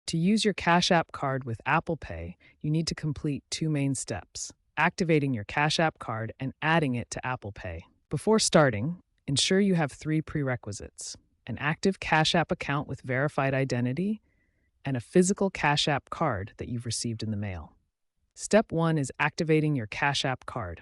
To use your Cash App card with Apple Pay, you need to complete two main steps: activating your Cash App card and adding it to Apple Pay. Before starting, ensure you have three prerequisites: an active Cash App account with verified identity, and a physical Cash App card that you've received in the mail. Step 1 is activating your Cash App card.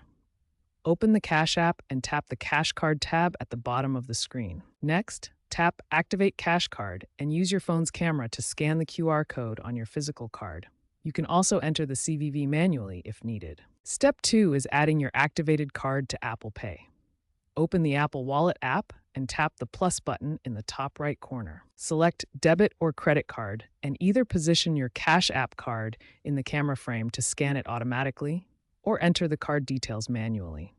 Open the Cash App and tap the Cash Card tab at the bottom of the screen. Next, tap Activate Cash Card and use your phone's camera to scan the QR code on your physical card. You can also enter the CVV manually if needed. Step 2 is adding your activated card to Apple Pay. Open the Apple Wallet app and tap the plus button in the top right corner. Select Debit or Credit Card and either position your Cash App card in the camera frame to scan it automatically or enter the card details manually.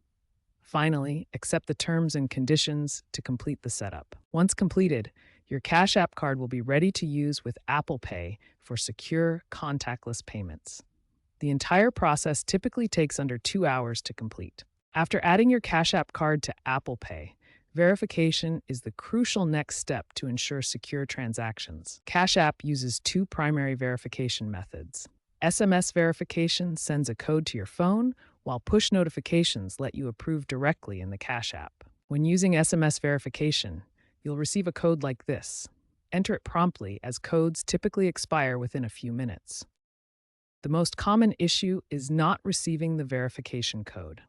Finally, accept the terms and conditions to complete the setup. Once completed, your Cash App card will be ready to use with Apple Pay for secure, contactless payments. The entire process typically takes under 2 hours to complete. After adding your Cash App card to Apple Pay, verification is the crucial next step to ensure secure transactions. Cash App uses two primary verification methods. SMS verification sends a code to your phone, while push notifications let you approve directly in the Cash App. When using SMS verification, you'll receive a code like this. Enter it promptly, as codes typically expire within a few minutes. The most common issue is not receiving the verification code.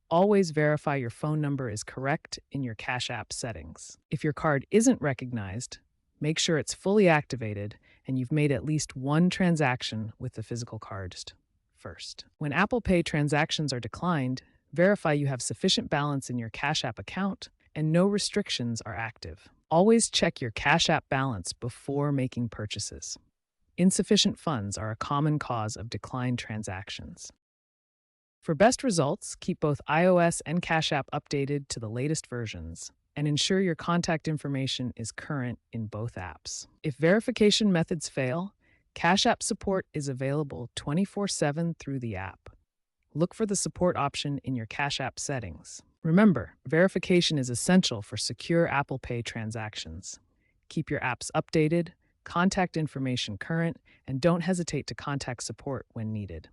Always verify your phone number is correct in your Cash App settings. If your card isn't recognized, make sure it's fully activated and you've made at least one transaction with the physical card first. When Apple Pay transactions are declined, verify you have sufficient balance in your Cash App account and no restrictions are active. Always check your Cash App balance before making purchases. Insufficient funds are a common cause of declined transactions. For best results, keep both iOS and Cash App updated to the latest versions and ensure your contact information is current in both apps. If verification methods fail, Cash App support is available 24/7 through the app. Look for the support option in your Cash App settings. Remember, verification is essential for secure Apple Pay transactions. Keep your apps updated, contact information current, and don't hesitate to contact support when needed.